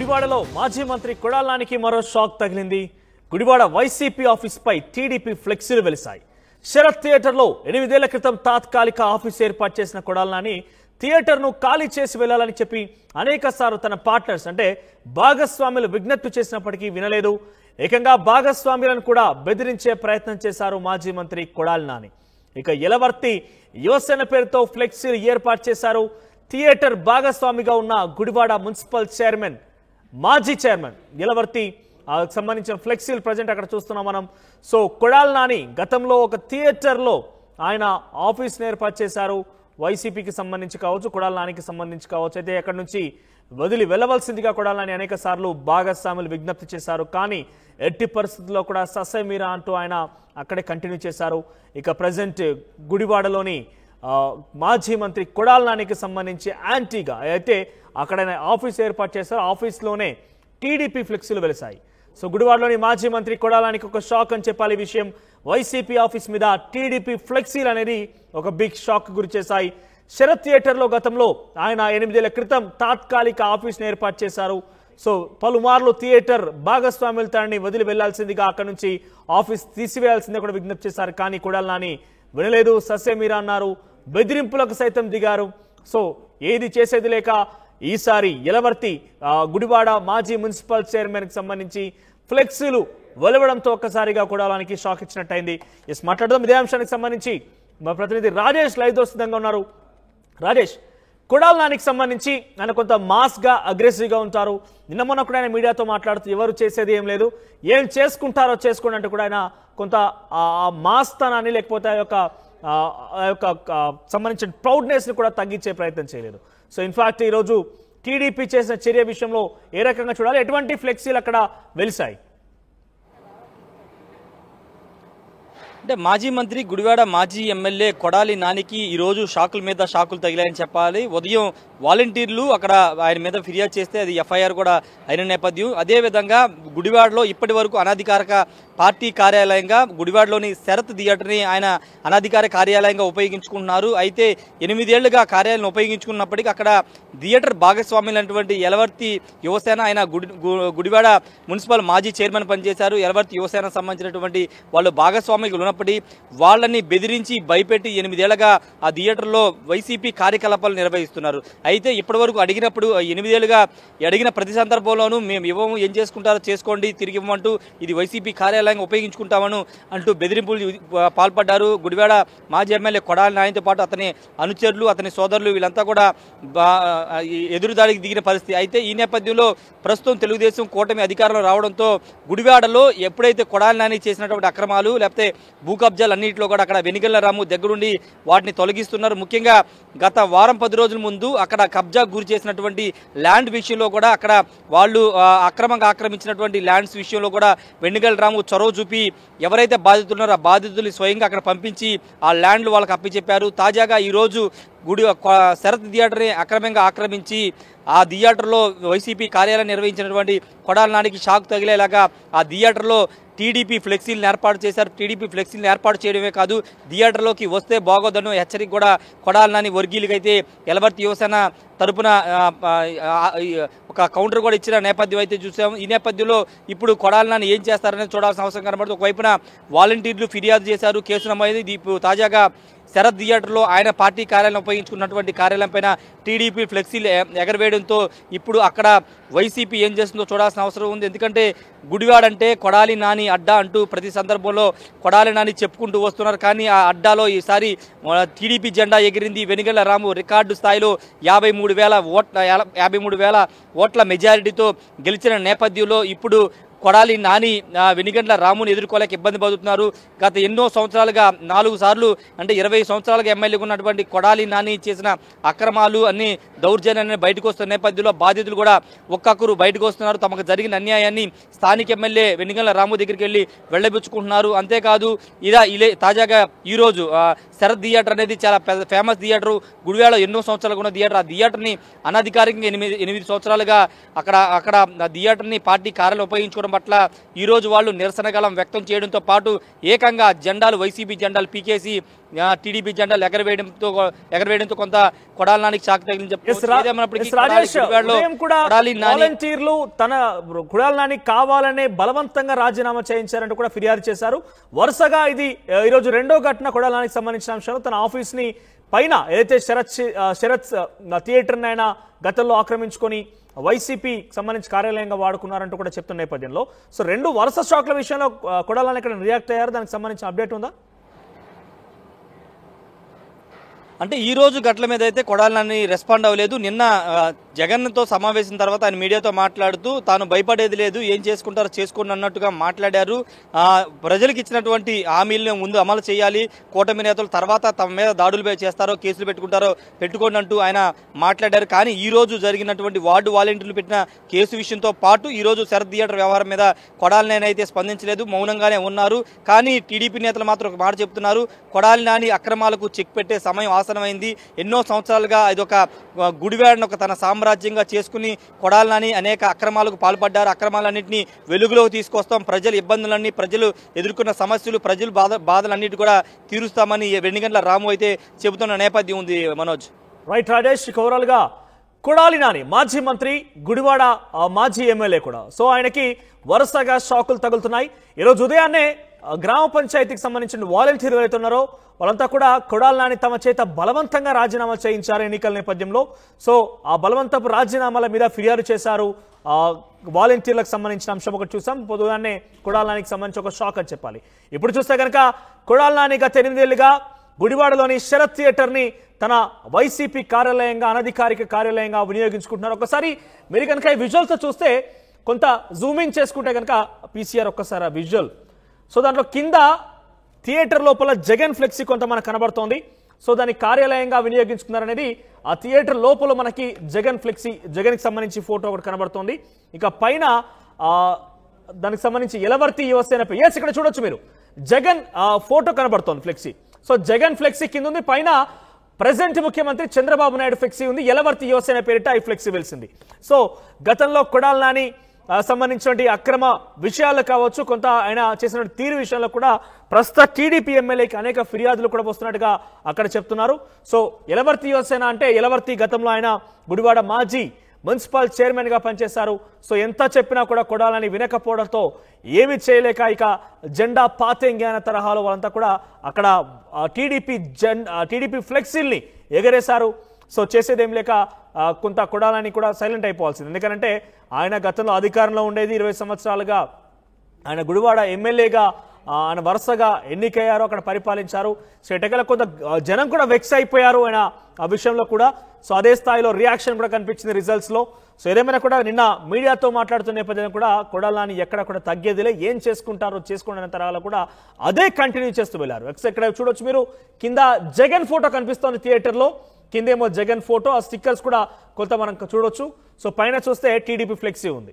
గుడివాడలో మాజీ మంత్రి కొడాల నానికి మరో షాక్ తగిలింది. గుడివాడ వైసీపీ ఆఫీస్ పై టీడీపీ ఫ్లెక్సీలు వెలిశాయి. శరత్ థియేటర్లో 8 ఏళ్ల క్రితం తాత్కాలిక ఆఫీస్ ఏర్పాటు చేసిన కొడాల నాని థియేటర్ను ఖాళీ చేసి వెళ్లాలని చెప్పి అనేకసార్లు తన పార్ట్నర్స్ అంటే భాగస్వాములు విజ్ఞప్తి చేసినప్పటికీ వినలేదు. ఏకంగా భాగస్వాములను కూడా బెదిరించే ప్రయత్నం చేశారు మాజీ మంత్రి కొడాల నాని. ఇక యలవర్తి యువసేన పేరుతో ఫ్లెక్సీలు ఏర్పాటు చేశారు. థియేటర్ భాగస్వామిగా ఉన్న గుడివాడ మున్సిపల్ చైర్మన్ మాజీ చైర్మన్ యలవర్తి సంబంధించిన ఫ్లెక్సీలు ప్రజెంట్ అక్కడ చూస్తున్నాం మనం. సో కొడాల నాని గతంలో ఒక థియేటర్లో ఆయన ఆఫీస్ని ఏర్పాటు చేశారు. వైసీపీకి సంబంధించి కావచ్చు, కొడాల నానికి సంబంధించి కావచ్చు. అయితే అక్కడి నుంచి వదిలి వెళ్ళవలసిందిగా కొడాల నాని అనేక సార్లు భాగస్వాములు విజ్ఞప్తి చేశారు. కానీ ఎట్టి పరిస్థితుల్లో కూడా ససైమీరా అంటూ ఆయన అక్కడే కంటిన్యూ చేశారు. ఇక ప్రజెంట్ గుడివాడలోని మాజీ మంత్రి కొడాల నానికి సంబంధించి యాంటీగా అయితే అక్కడ ఆఫీస్ ఏర్పాటు చేశారు. ఆఫీస్లోనే టీడీపీ ఫ్లెక్సీలు వెలిశాయి. సో గుడివాడలోని మాజీ మంత్రి కొడాల నానికి ఒక షాక్ అని చెప్పాలి. ఈ విషయం వైసీపీ ఆఫీస్ మీద టీడీపీ ఫ్లెక్సీలు అనేది ఒక బిగ్ షాక్ గురి చేశాయి. శరత్ థియేటర్లో గతంలో ఆయన 8 ఏళ్ల క్రితం తాత్కాలిక ఆఫీస్ని ఏర్పాటు చేశారు. సో పలుమార్లు థియేటర్ భాగస్వాములు తనని వదిలి వెళ్లాల్సిందిగా అక్కడి నుంచి ఆఫీస్ తీసివేయాల్సిందిగా కూడా విజ్ఞప్తి చేశారు. కానీ కొడాల నాని వినలేదు, ససేమీరా అన్నారు, బెదిరింపులకు సైతం దిగారు. సో ఏది చేసేది లేక ఈసారి యలవర్తి గుడివాడ మాజీ మున్సిపల్ చైర్మన్కి సంబంధించి ఫ్లెక్సీలు వెలవడంతో ఒక్కసారిగా కొడాల నానికి షాక్ ఇచ్చినట్టయింది. ఎస్ మాట్లాడదాం ఇదే అంశానికి సంబంధించి. మా ప్రతినిధి రాజేష్ లైవ్తో సిద్ధంగా ఉన్నారు. రాజేష్, కొడాల నానికి సంబంధించి ఆయన కొంత మాస్గా అగ్రెసివ్గా ఉంటారు. నిన్న మొన్న కూడా ఆయన మీడియాతో మాట్లాడుతూ ఎవరు చేసేది ఏం లేదు, ఏం చేసుకుంటారో చేసుకోండి అంటే కూడా ఆయన కొంత మాస్ తనాన్ని లేకపోతే ఆ యొక్క సంబంధించిన ప్రౌడ్నెస్ని కూడా తగ్గించే ప్రయత్నం చేయలేదు. సో ఇన్ఫాక్ట్ ఈరోజు టీడీపీ చేసిన చర్య విషయంలో ఏ రకంగా చూడాలి, ఎటువంటి ఫ్లెక్సీలు అక్కడ వెలిశాయి? అంటే మాజీ మంత్రి గుడివాడ మాజీ ఎమ్మెల్యే కొడాలి నానికి ఈరోజు షాకుల మీద షాకులు తగిలాయని చెప్పాలి. ఉదయం వాలంటీర్లు అక్కడ ఆయన మీద ఫిర్యాదు చేస్తే అది ఎఫ్ఐఆర్ కూడా అయిన నేపథ్యం. అదేవిధంగా గుడివాడలో ఇప్పటి వరకు అనధికారిక పార్టీ కార్యాలయంగా గుడివాడలోని శరత్ థియేటర్ని ఆయన అనధికారిక కార్యాలయంగా ఉపయోగించుకుంటున్నారు. అయితే 8 ఏళ్లుగా కార్యాలయం ఉపయోగించుకున్నప్పటికీ అక్కడ థియేటర్ భాగస్వామ్యులైనటువంటి యలవర్తి యువసేన ఆయన గుడివాడ మున్సిపల్ మాజీ చైర్మన్ పనిచేశారు. యలవర్తి యువసేన సంబంధించినటువంటి వాళ్ళు భాగస్వామ్యులు ఉన్నప్పటికీ వాళ్ళని బెదిరించి భయపెట్టి 8 ఏళ్లుగా ఆ థియేటర్లో వైసీపీ కార్యకలాపాలు నిర్వహిస్తున్నారు. అయితే ఇప్పటి వరకు అడిగినప్పుడు 8 ఏళ్లుగా అడిగిన ప్రతి సందర్భంలోనూ మేము ఇవ్వము, ఏం చేసుకుంటారో చేసుకోండి, తిరిగి ఇవ్వమంటూ ఇది వైసీపీ కార్యాలయంగా ఉపయోగించుకుంటామను అంటూ బెదిరింపులు పాల్పడ్డారు. గుడివాడ మాజీ ఎమ్మెల్యే కొడాలి నానితో పాటు అతని అనుచరులు, అతని సోదరులు వీళ్ళంతా కూడా ఎదురుదాడికి దిగిన పరిస్థితి. అయితే ఈ నేపథ్యంలో ప్రస్తుతం తెలుగుదేశం కూటమి అధికారంలో రావడంతో గుడివాడలో ఎప్పుడైతే కొడాలి నాని చేసినటువంటి అక్రమాలు లేకపోతే భూ కబ్జాలు అన్నింటిలో కూడా అక్కడ వెనిగళ్ల రాము దగ్గరుండి వాటిని తొలగిస్తున్నారు. ముఖ్యంగా గత వారం 10 రోజుల ముందు అక్కడ కబ్జా గురి చేసినటువంటి ల్యాండ్ విషయంలో కూడా అక్కడ వాళ్ళు అక్రమంగా ఆక్రమించినటువంటి ల్యాండ్స్ విషయంలో కూడా వెనిగళ్ల రాము చొరవ చూపి ఎవరైతే బాధితులు ఉన్నారో ఆ బాధితులు స్వయంగా అక్కడ పంపించి ఆ ల్యాండ్లు వాళ్ళకి అప్పచెప్పారు. తాజాగా ఈరోజు శరత్ థియేటర్ని అక్రమంగా ఆక్రమించి ఆ థియేటర్లో వైసీపీ కార్యాలయం నిర్వహించినటువంటి కొడాల నానికి షాక్ తగిలేలాగా ఆ థియేటర్లో టీడీపీ ఫ్లెక్సీలను ఏర్పాటు చేశారు. టీడీపీ ఫ్లెక్సీలను ఏర్పాటు చేయడమే కాదు, థియేటర్లోకి వస్తే బాగోదను హెచ్చరిక కూడా కొడాల నాని వర్గీయులకైతే యలవర్తి యువసేన తరపున ఒక కౌంటర్ కూడా ఇచ్చిన నేపథ్యం అయితే చూసాము. ఈ నేపథ్యంలో ఇప్పుడు కొడాల నాని ఏం చేస్తారనేది చూడాల్సిన అవసరం కనబడుతుంది. ఒకవైపున వాలంటీర్లు ఫిర్యాదు చేశారు, కేసు నమోదైంది. తాజాగా శరత్ థియేటర్లో ఆయన పార్టీ కార్యాలయం ఉపయోగించుకున్నటువంటి కార్యాలయం పైన టీడీపీ ఫ్లెక్సీలు ఎగరవేయడంతో ఇప్పుడు అక్కడ వైసీపీ ఏం చేస్తుందో చూడాల్సిన అవసరం ఉంది. ఎందుకంటే గుడివాడంటే కొడాలి నాని అడ్డా అంటూ ప్రతి సందర్భంలో కొడాలి నాని చెప్పుకుంటూ వస్తున్నారు. కానీ ఆ అడ్డాలో ఈసారి టీడీపీ జెండా ఎగిరింది. వెనిగళ్ల రాము రికార్డు స్థాయిలో 53,000 ఓట్ల మెజారిటీతో గెలిచిన నేపథ్యంలో ఇప్పుడు కొడాలి నాని వెనిగండ్ల రాముని ఎదుర్కోలేక ఇబ్బంది పడుతున్నారు. గత ఎన్నో సంవత్సరాలుగా 4 సార్లు అంటే 20 సంవత్సరాలుగా ఎమ్మెల్యేగా ఉన్నటువంటి కొడాలి నాని చేసిన అక్రమాలు అన్ని దౌర్జన్యాన్ని బయటకు వస్తున్న నేపథ్యంలో బాధితులు కూడా ఒక్కొక్కరు బయటకు వస్తున్నారు. తమకు జరిగిన అన్యాయాన్ని స్థానిక ఎమ్మెల్యే వెనిగండ్ల రాము దగ్గరికి వెళ్ళి వెళ్ళబుచ్చుకుంటున్నారు. అంతేకాదు తాజాగా ఈరోజు శరత్ థియేటర్ అనేది చాలా పెద్ద ఫేమస్ థియేటర్, గుడివాడ ఎన్నో సంవత్సరాలుగా ఉన్న థియేటర్. ఆ థియేటర్ని అనధికారికంగా 8 సంవత్సరాలుగా అక్కడ థియేటర్ని పార్టీ కార్యాలయం ఉపయోగించుకోవడం లేకపోవడం పట్ల ఈరోజు వాళ్ళు నిరసన గళం వ్యక్తం చేయడంతో పాటు ఏకంగా జెండాలు వైసీపీ జెండాలు పీకేసి టీడీపీ జెండాలు ఎగరవేయడంతో కొంత కొడాలి నానికి షాక్ తగిలింది వాలంటీర్లు తన కొడాలి నాని కావాలనే బలవంతంగా రాజీనామా చేయించారంటూ కూడా ఫిర్యాదు చేశారు. వరుసగా ఇది ఈరోజు రెండో ఘటన కొడాలి నానికి సంబంధించిన అంశాలు. తన ఆఫీస్ ని పైన ఏదైతే శరత్ థియేటర్ ఆయన గతంలో ఆక్రమించుకొని వైసీపీ సంబంధించి కార్యాలయంగా వాడుకున్నారంటూ కూడా చెప్తున్న నేపథ్యంలో సో రెండు వరుస షాక్ల విషయంలో కొడాలి నాని ఇక్కడ రియాక్ట్ అయ్యారు. దానికి సంబంధించిన అప్డేట్ ఉందా? అంటే ఈ రోజు ఘటన మీద అయితే కొడాలి నాని రెస్పాండ్ అవ్వలేదు. నిన్న జగన్తో సమావేశం తర్వాత ఆయన మీడియాతో మాట్లాడుతూ తాను భయపడేది లేదు, ఏం చేసుకుంటారో చేసుకోండి అన్నట్టుగా మాట్లాడారు. ప్రజలకు ఇచ్చినటువంటి హామీలను ముందు అమలు చేయాలి, కూటమి నేతలు తర్వాత తమ మీద దాడులు చేస్తారో కేసులు పెట్టుకోండి అంటూ ఆయన మాట్లాడారు. కానీ ఈ రోజు జరిగినటువంటి వార్డు వాలంటీర్లు పెట్టిన కేసు విషయంతో పాటు ఈ రోజు శరత్ థియేటర్ వ్యవహారం మీద కొడాలి నాని అయితే స్పందించలేదు, మౌనంగానే ఉన్నారు. కానీ టీడీపీ నేతలు మాత్రం ఒక మాట చెప్తున్నారు, కొడాలి నాని అక్రమాలకు చెక్ పెట్టే సమయం ఆసనమైంది. ఎన్నో సంవత్సరాలుగా ఇది ఒక గుడివాడను ఒక తన సామ్రాజ్యంగా చేసుకుని కొడాలి నాని అనేక అక్రమాలకు పాల్పడ్డారు. అక్రమాలన్నింటినీ వెలుగులోకి తీసుకొస్తాం, ప్రజల ఇబ్బందులన్నీ, ప్రజలు ఎదుర్కొన్న సమస్యలు, ప్రజలు బాధలన్నిటి కూడా తీరుస్తామని వెన్నిగండ్ల రాము అయితే చెబుతున్న నేపథ్యం ఉంది. మనోజ్. రైట్ రాజేష్, ఓవరాల్ గా కొడాలి నాని మాజీ మంత్రి, గుడివాడ మాజీ ఎమ్మెల్యే కూడా సో ఆయనకి వరుసగా షాకులు తగులుతున్నాయి. ఈరోజు ఉదయాన్నే గ్రామ పంచాయతీకి సంబంధించిన వాలంటీర్లు ఎవరైతే ఉన్నారో వాళ్ళంతా కూడా కొడాలి నాని తమ చేత బలవంతంగా రాజీనామా చేయించారు ఎన్నికల నేపథ్యంలో. సో ఆ బలవంతపు రాజీనామాల మీద ఫిర్యాదు చేశారు. వాలంటీర్లకు సంబంధించిన అంశం ఒకటి చూసాం. పొద్దుగానే కొడాలి నానికి సంబంధించి ఒక షాక్ అని చెప్పాలి. ఇప్పుడు చూస్తే కనుక కొడాలి నాని గత 8 ఏళ్లుగా గుడివాడలోని శరత్ థియేటర్ ని తన వైసీపీ కార్యాలయంగా, అనధికారిక కార్యాలయంగా వినియోగించుకుంటున్నారు. ఒకసారి మీరు కనుక ఈ విజువల్స్ చూస్తే కొంత జూమింగ్ చేసుకుంటే కనుక పీసీఆర్ ఒక్కసారి ఆ విజువల్ సో దాంట్లో కింద థియేటర్ లోపల జగన్ ఫ్లెక్సీ కొంత మనకు కనబడుతోంది. సో దాన్ని కార్యాలయంగా వినియోగించుకున్నారనేది ఆ థియేటర్ లోపల మనకి జగన్ ఫ్లెక్సీ, జగన్కి సంబంధించి ఫోటో ఒకటి కనబడుతోంది. ఇక పైన దానికి సంబంధించి ఎలవర్తి యువసేన ఇక్కడ చూడొచ్చు మీరు జగన్ ఫోటో కనబడుతోంది ఫ్లెక్సీ. సో జగన్ ఫ్లెక్సీ కింద ఉంది, పైన ప్రెసెంట్ ముఖ్యమంత్రి చంద్రబాబు నాయుడు ఫ్లెక్సీ ఉంది. ఎలవర్తి యువసేన పేరిట ఈ ఫ్లెక్సీ వెలిసింది. సో గతంలో కొడాలి నాని సంబంధించినటువంటి అక్రమ విషయాలు కావచ్చు, కొంత ఆయన చేసిన తీరు విషయాల్లో కూడా ప్రస్తుత టీడీపీ ఎమ్మెల్యేకి అనేక ఫిర్యాదులు కూడా వస్తున్నట్టుగా అక్కడ చెప్తున్నారు. సో ఎలవర్తి యువసేన అంటే ఎలవర్తి గతంలో ఆయన గుడివాడ మాజీ మున్సిపల్ చైర్మన్ గా పనిచేశారు. సో ఎంత చెప్పినా కూడా కొడాలని వినకపోవడంతో ఏమి చేయలేక ఇక జెండా పాతేంగి అనే తరహాలో వాళ్ళంతా కూడా అక్కడ టీడీపీ ఫ్లెక్సీల్ని ఎగరేశారు. సో చేసేదేం లేక కొంత కొడాలని కూడా సైలెంట్ అయిపోవాల్సింది. ఎందుకంటే ఆయన గతంలో అధికారంలో ఉండేది 20 సంవత్సరాలుగా. ఆయన గుడివాడ ఎమ్మెల్యేగా ఆయన వరుసగా ఎన్నికయ్యారు, అక్కడ పరిపాలించారు. సో ఎటకల కొంత జనం కూడా వెక్స్ అయిపోయారు ఆయన ఆ విషయంలో కూడా. సో అదే స్థాయిలో రియాక్షన్ కూడా కనిపించింది రిజల్ట్స్ లో. సో ఏదేమైనా కూడా నిన్న మీడియాతో మాట్లాడుతున్న నేపథ్యంలో కూడా కొడాలి నాని ఎక్కడ కూడా తగ్గేదిలే, ఏం చేసుకుంటారో చేసుకోండి అనే తరాలు కూడా అదే కంటిన్యూ చేస్తూ వెళ్ళారు. ఇక్కడ చూడొచ్చు మీరు కింద జగన్ ఫోటో కనిపిస్తోంది థియేటర్ లో, కిందేమో జగన్ ఫోటో, ఆ స్టిక్కర్స్ కూడా కొంత మనం చూడొచ్చు. సో పైన చూస్తే టీడీపీ ఫ్లెక్సీ ఉంది.